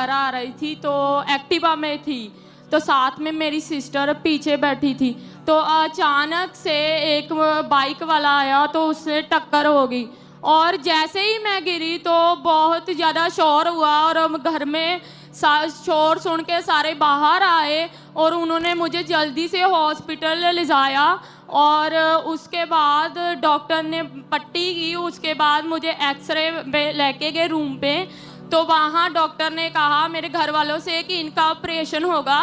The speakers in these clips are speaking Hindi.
घर आ रही थी तो एक्टिवा में थी, तो साथ में मेरी सिस्टर पीछे बैठी थी। तो अचानक से एक बाइक वाला आया तो उससे टक्कर हो गई, और जैसे ही मैं गिरी तो बहुत ज़्यादा शोर हुआ और हम घर में शोर सुन के सारे बाहर आए और उन्होंने मुझे जल्दी से हॉस्पिटल ले जाया। और उसके बाद डॉक्टर ने पट्टी की, उसके बाद मुझे एक्सरे लेके गए रूम पे। तो वहाँ डॉक्टर ने कहा मेरे घर वालों से कि इनका ऑपरेशन होगा।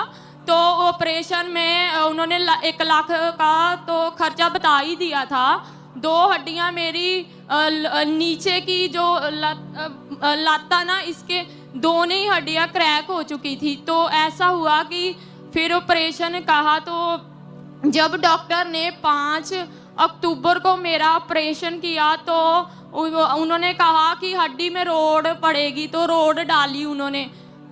तो ऑपरेशन में उन्होंने 1 लाख का तो खर्चा बता ही दिया था। 2 हड्डियाँ मेरी नीचे की जो लाता ना, इसके दोनों ही हड्डियाँ क्रैक हो चुकी थी। तो ऐसा हुआ कि फिर ऑपरेशन कहा, तो जब डॉक्टर ने 5 अक्टूबर को मेरा ऑपरेशन किया तो उन्होंने कहा कि हड्डी में रोड पड़ेगी, तो रोड डाली उन्होंने।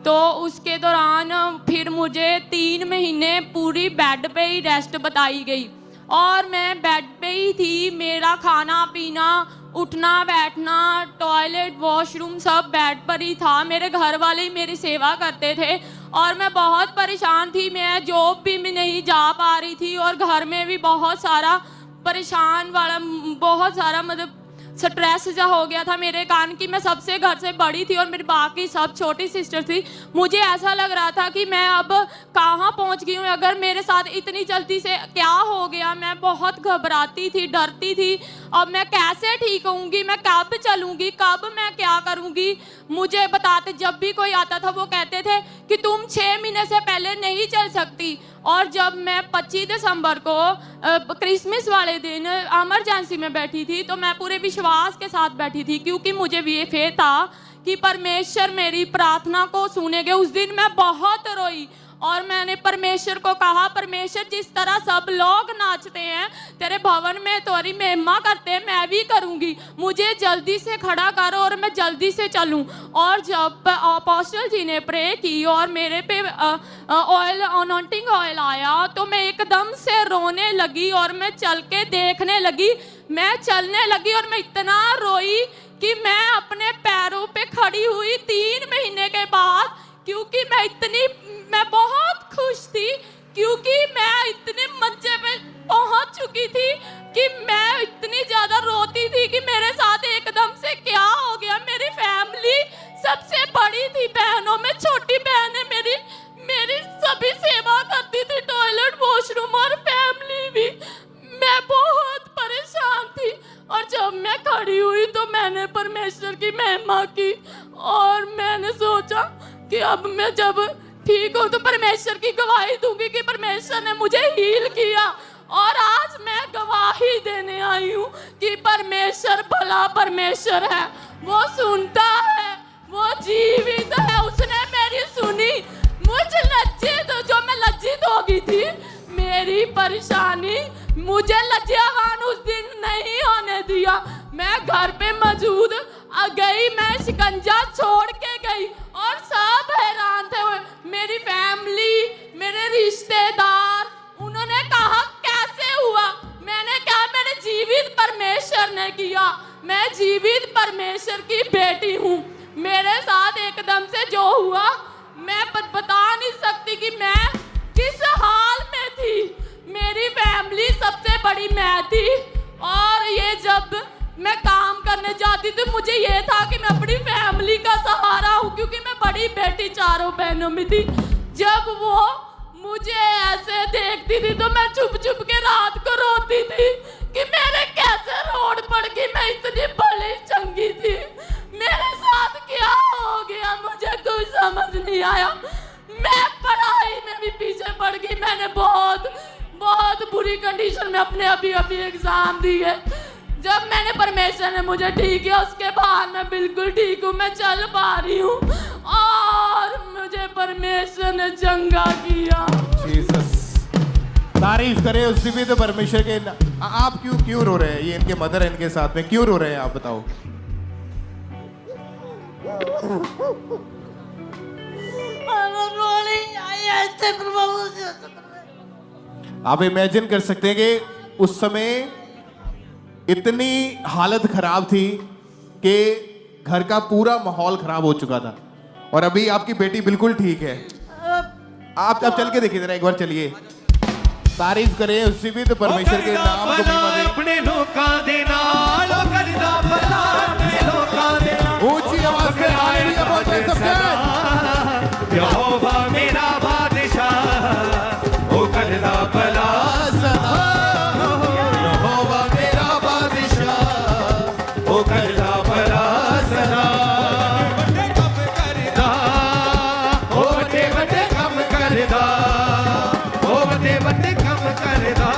तो उसके दौरान फिर मुझे 3 महीने पूरी बेड पे ही रेस्ट बताई गई, और मैं बेड पे ही थी। मेरा खाना पीना, उठना बैठना, टॉयलेट वॉशरूम सब बेड पर ही था। मेरे घर वाले ही मेरी सेवा करते थे और मैं बहुत परेशान थी। मैं जॉब भी मैं नहीं जा पा रही थी और घर में भी बहुत सारा परेशान वाला, बहुत सारा मतलब स्ट्रेस जा हो गया था मेरे कारण कि मैं सबसे घर से बड़ी थी और मेरी बाकी सब छोटी सिस्टर थी। मुझे ऐसा लग रहा था कि मैं अब कहाँ पहुँच गई हूँ, अगर मेरे साथ इतनी जल्दी से क्या हो गया। मैं बहुत घबराती थी, डरती थी। अब मैं कैसे ठीक होऊंगी, मैं कब चलूँगी, कब मैं क्या करूँगी। मुझे बताते, जब भी कोई आता था वो कहते थे कि तुम 6 महीने से पहले नहीं चल सकती। और जब मैं 25 दिसंबर को क्रिसमस वाले दिन इमरजेंसी में बैठी थी तो मैं पूरे विश्वास के साथ बैठी थी, क्योंकि मुझे ये फेथ था कि परमेश्वर मेरी प्रार्थना को सुनेंगे। उस दिन मैं बहुत रोई और मैंने परमेश्वर को कहा, परमेश्वर जिस तरह सब लोग नाचते हैं तेरे भवन में तोरी महिमा करते हैं, मैं भी करूंगी। मुझे जल्दी से खड़ा करो और मैं जल्दी से चलूं। और जब अपोस्टल जी ने प्रे की और मेरे पे ऑयल, अनॉइंटिंग ऑयल आया, तो मैं एकदम से रोने लगी और मैं चल के देखने लगी। मैं चलने लगी और मैं इतना रोई कि मैं अपने पैरों पे खड़ी हुई 3 महीने के बाद, क्योंकि मैं बहुत खुश थी, क्योंकि मैं इतने मंचे पे पहुंच चुकी थी कि मैं इतनी ज्यादा रोती थी कि मेरे साथ एकदम से क्या हो गया। मेरी फैमिली सबसे बड़ी थी, बहनों में छोटी बहन है मेरी सभी सेवा करती थी, टॉयलेट वॉशरूम और फैमिली भी। मैं बहुत परेशान थी और जब मैं खड़ी हुई तो मैंने परमेश्वर की महिमा की और मैंने सोचा कि अब मैं जब ठीक हूँ तो परमेश्वर की गवाही दूंगी कि परमेश्वर ने मुझे हील किया। और आज मैं गवाही देने आई हूँ कि परमेश्वर भला परमेश्वर है, वो सुनता है, वो जीवित है। उसने मेरी सुनी। मुझे लज्जित, जो मैं लज्जित हो गई थी, मेरी परेशानी मुझे लज्जावान उस दिन नहीं होने दिया। मैं घर पे मौजूद गई, मैं शिकंजा छोड़ के गई और सब हैरान थे। मेरी फैमिली, मेरे रिश्तेदार, उन्होंने कहा कैसे हुआ। मैंने कहा मेरे जीवित परमेश्वर ने किया, मैं जीवित परमेश्वर की बेटी हूँ। मेरे साथ एकदम से जो हुआ मैं बता नहीं सकती कि मैं किस हाल में थी। मेरी फैमिली सबसे बड़ी मैं थी और ये जब मैं काम करने जाती थी मुझे ये था कि मैं अपनी फैमिली का सहारा हूँ, क्योंकि मैं बड़ी बेटी 4 बहनों में थी। जब वो मुझे ऐसे देखती थी तो मैं चुप चुप के रात को रोती थी कि मेरे कैसे रोड पड़ गई, मैं इतनी बड़ी चंगी थी, मेरे साथ क्या हो गया, मुझे कुछ समझ नहीं आया। मैं पढ़ाई में भी पीछे पड़ गई। मैंने बहुत बुरी कंडीशन में अपने अभी एग्जाम दिए। जब मैंने परमेश्वर ने मुझे ठीक किया उसके बाद मैं बिल्कुल ठीक हूँ, मैं चल पा रही हूँ और मुझे परमेश्वर ने चंगा किया। जीसस, तारीफ करें उस जीवित परमेश्वर के। आप क्यों रो रहे हैं? ये इनके मदर है, इनके साथ में क्यों रो रहे हैं आप बताओ। आप इमेजिन कर सकते हैं कि उस समय इतनी हालत खराब थी कि घर का पूरा माहौल खराब हो चुका था और अभी आपकी बेटी बिल्कुल ठीक है। आप चल के देखिए जरा, एक बार चलिए। तारीफ करें उस जीवित परमेश्वर के नाम को महिमा दें। अपने लोकां दे नाल ओ करदा भला, अपने लोकां दे नाल। ऊंची आवाज से हालेलुया बोलते सबके। यहोवा मेरा बादशाह ओ करदा भला सदा, यहोवा मेरा बादशाह ओ करदा भला सदा। ओ वड्डे वड्डे काम करदा, ओ वड्डे वड्डे काम करदा,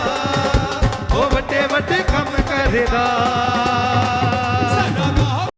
ओ वड्डे वड्डे काम करदा।